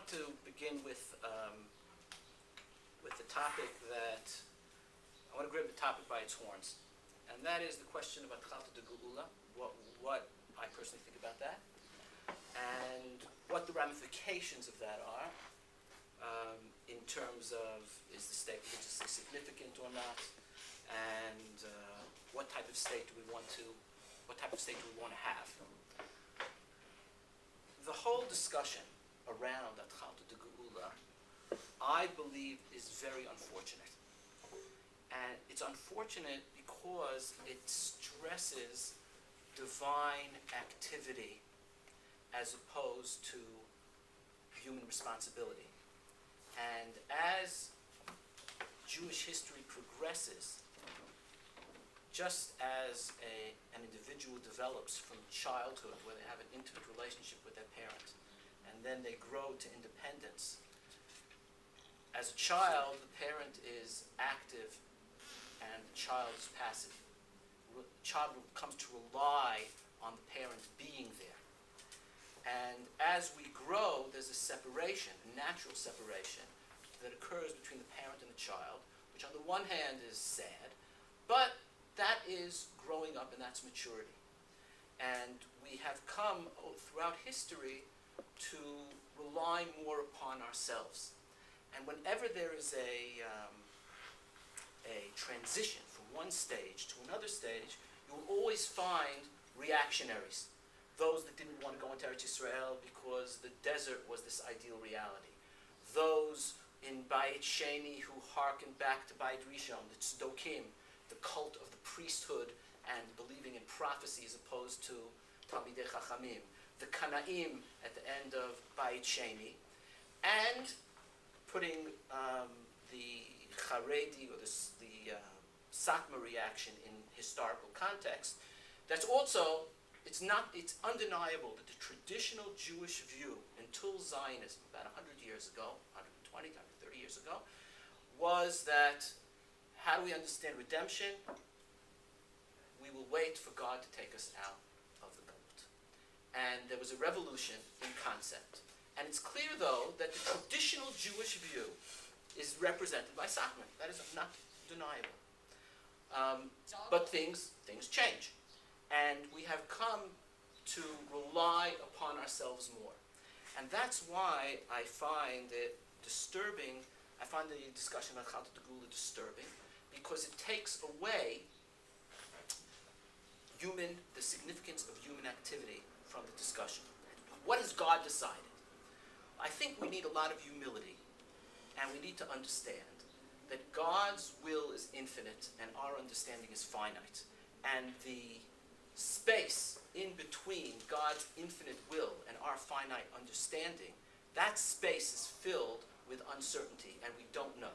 to begin with the topic that I want to grab the topic by its horns, and that is the question about Chalta de Geula, what I personally think about that, and what the ramifications of that are in terms of is the state religiously significant or not, and what type of state do we want to have. The whole discussion around that Chalta de Geula, I believe, is very unfortunate. And it's unfortunate because it stresses divine activity as opposed to human responsibility. And as Jewish history progresses, just as an individual develops from childhood, where they have an intimate relationship with their parent, and then they grow to independence, as a child, the parent is active and the child is passive. The child comes to rely on the parent being there. And as we grow, there's a separation, a natural separation, that occurs between the parent and the child, which on the one hand is sad, but that is growing up and that's maturity. And we have come throughout history to rely more upon ourselves. And whenever there is a transition from one stage to another stage, you will always find reactionaries. Those that didn't want to go into Eretz Yisrael because the desert was this ideal reality. Those in Bayit Sheni who hearkened back to Bayit Rishon, the Tzdokim, the cult of the priesthood and believing in prophecy as opposed to Talmidei Chachamim. The Kanaim at the end of Bayit Sheni. And putting the Haredi or the Satmar reaction in historical context, that's also, it's undeniable that the traditional Jewish view until Zionism, about 100 years ago, 120, 130 years ago, was that how do we understand redemption? We will wait for God to take us out of the Galut. And there was a revolution in concept. And it's clear, though, that the traditional Jewish view is represented by Satmar. That is not deniable. But things change. And we have come to rely upon ourselves more. And that's why I find it disturbing. I find the discussion on Chalta de Geula disturbing, because it takes away the significance of human activity from the discussion. What has God decided? I think we need a lot of humility, and we need to understand that God's will is infinite and our understanding is finite. And the space in between God's infinite will and our finite understanding, that space is filled with uncertainty, and we don't know.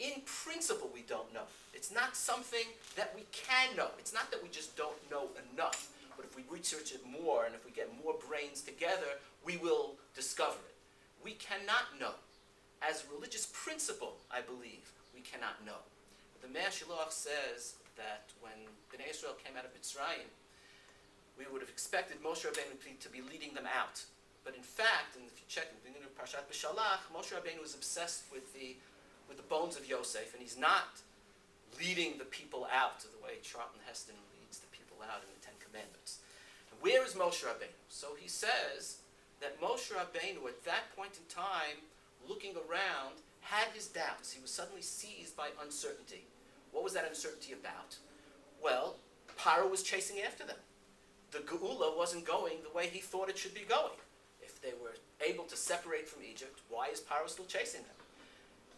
In principle, we don't know. It's not something that we can know. It's not that we just don't know enough. But if we research it more, and if we get more brains together, we will discover it. We cannot know. As a religious principle, I believe, we cannot know. But the Mea Shiloach says that when Bnei Israel came out of Mitzrayim, we would have expected Moshe Rabbeinu to be leading them out. But in fact, and if you check in the beginning of Parashat B'Shalach, Moshe Rabbeinu was obsessed with the bones of Yosef, and he's not leading the people out the way Charlton Heston leads the people out in the Ten Commandments. And where is Moshe Rabbeinu? So he says that Moshe Rabbeinu, at that point in time, looking around, had his doubts. He was suddenly seized by uncertainty. What was that uncertainty about? Well, Paro was chasing after them. The Geula wasn't going the way he thought it should be going. If they were able to separate from Egypt, why is Paro still chasing them?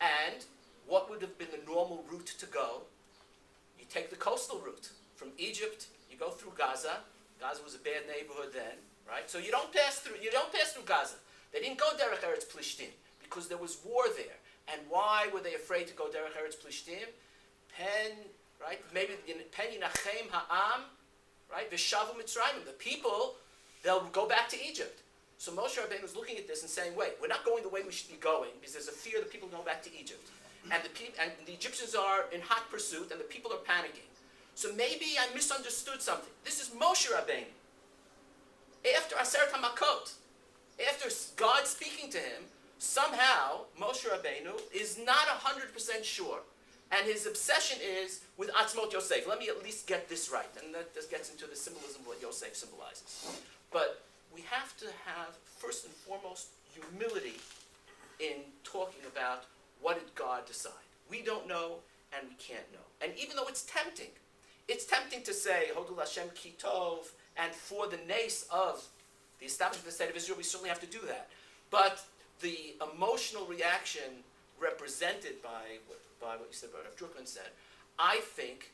And what would have been the normal route to go? You take the coastal route. From Egypt, you go through Gaza. Gaza was a bad neighborhood then, right? So you don't pass through Gaza. They didn't go Derech Eretz Plishtim because there was war there. And why were they afraid to go Derech Eretz Plishtim? Right? Maybe Pen Yinachem Ha'am, right? V'shavu Mitzrayim. The people, they'll go back to Egypt. So Moshe Rabbeinu was looking at this and saying, wait, we're not going the way we should be going because there's a fear that people go back to Egypt. And the Egyptians are in hot pursuit and the people are panicking. So maybe I misunderstood something. This is Moshe Rabbeinu. After Aseret HaMakot, after God speaking to him, somehow Moshe Rabbeinu is not 100% sure. And his obsession is with Atzmot Yosef. Let me at least get this right. And that just gets into the symbolism of what Yosef symbolizes. But we have to have, first and foremost, humility in talking about what did God decide. We don't know, and we can't know. And even though it's tempting to say, Hodul Hashem Ki Tov, and for the nace of the establishment of the State of Israel, we certainly have to do that. But the emotional reaction represented by what you said, what Druckmann said, I think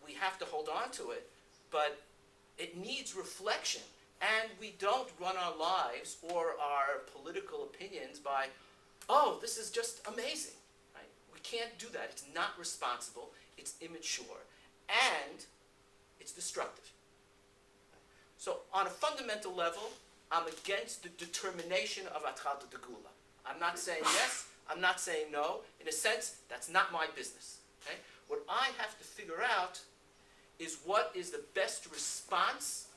we have to hold on to it, but it needs reflection. And we don't run our lives or our political opinions by, oh, this is just amazing. Right? We can't do that. It's not responsible. It's immature. And it's destructive. So on a fundamental level, I'm against the determination of Atchalta Degula. I'm not saying yes, I'm not saying no. In a sense, that's not my business. Okay? What I have to figure out is what is the best response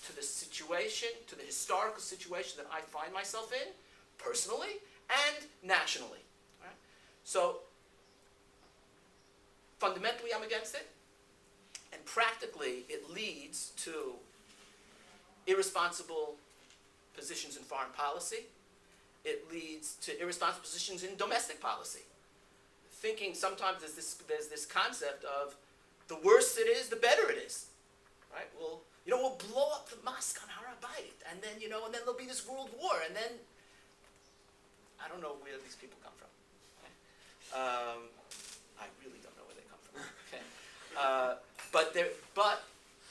to the situation, to the historical situation that I find myself in, personally and nationally. Right? So, fundamentally, I'm against it. And practically, it leads to irresponsible positions in foreign policy. It leads to irresponsible positions in domestic policy. Thinking sometimes there's this concept of the worse it is, the better it is. Right? We'll blow up the mosque on Har HaBayit, and then there'll be this world war, and then I don't know where these people come from. Okay? I really don't know where they come from. Okay? But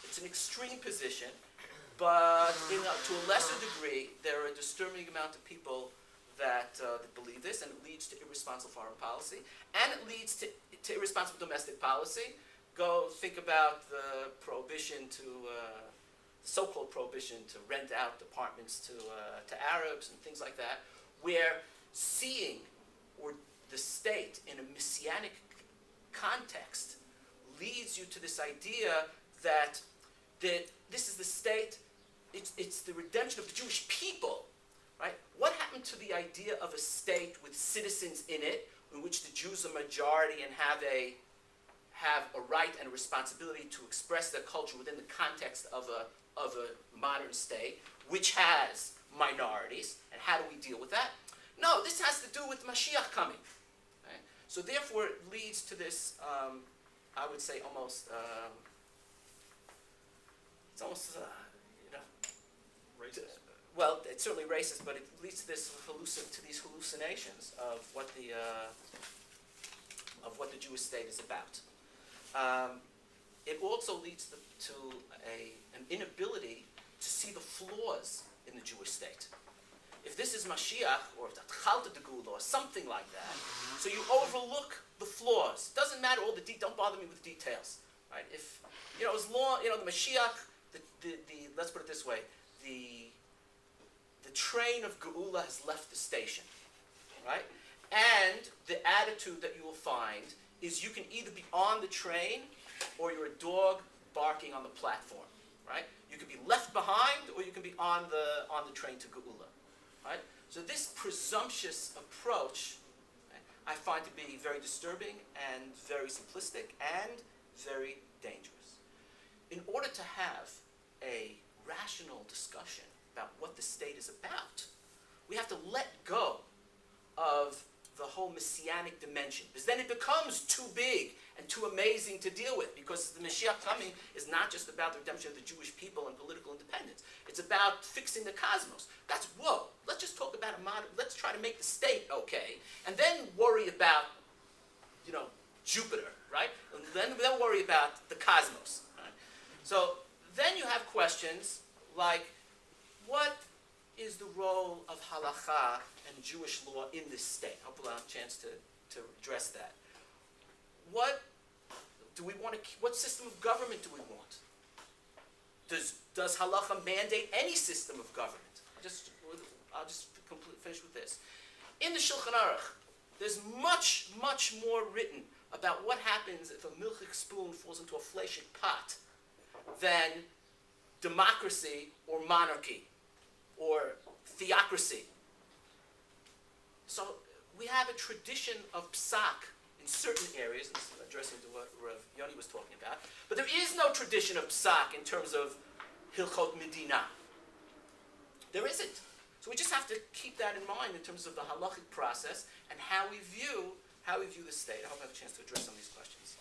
it's an extreme position. But to a lesser degree, there are a disturbing amount of people that believe this, and it leads to irresponsible foreign policy, and it leads to irresponsible domestic policy. Go think about the prohibition so-called prohibition to rent out apartments to Arabs and things like that, where seeing the state in a messianic context leads you to this idea that this is the state. It's the redemption of the Jewish people, right? What happened to the idea of a state with citizens in it, in which the Jews are majority and have a right and a responsibility to express their culture within the context of a modern state, which has minorities, and how do we deal with that? No, this has to do with Mashiach coming. Right? So therefore, it leads to this, I would say, almost. It's almost, racist. Well, it's certainly racist, but it leads to these hallucinations of what the Jewish state is about. It also leads to an inability to see the flaws in the Jewish state. If this is Mashiach or Atchalta Degula or something like that, so you overlook the flaws. It doesn't matter all the details. Don't bother me with details, right? If as long the Mashiach. Let's put it this way, the train of Geula has left the station, right? And the attitude that you will find is you can either be on the train or you're a dog barking on the platform, right? You can be left behind or you can be on the train to Geula, right? So this presumptuous approach, right, I find to be very disturbing and very simplistic and very dangerous. In order to have a rational discussion about what the state is about, we have to let go of the whole messianic dimension, because then it becomes too big and too amazing to deal with, because the Mashiach coming is not just about the redemption of the Jewish people and political independence. It's about fixing the cosmos. That's, let's just talk about let's try to make the state okay, and then worry about, Jupiter, right? And then worry about the cosmos, right? So then you have questions like, what is the role of halakha and Jewish law in this state? Hopefully I'll have a chance to address that. What system of government do we want? Does halakha mandate any system of government? I'll just finish with this. In the Shulchan Aruch, there's much, much more written about what happens if a milchik spoon falls into a fleshik pot than democracy or monarchy. or theocracy. So we have a tradition of psak in certain areas, and this is addressing to what Rav Yoni was talking about, but there is no tradition of psak in terms of Hilchot Medina. There isn't. So we just have to keep that in mind in terms of the halachic process and how we view the state. I hope I have a chance to address some of these questions.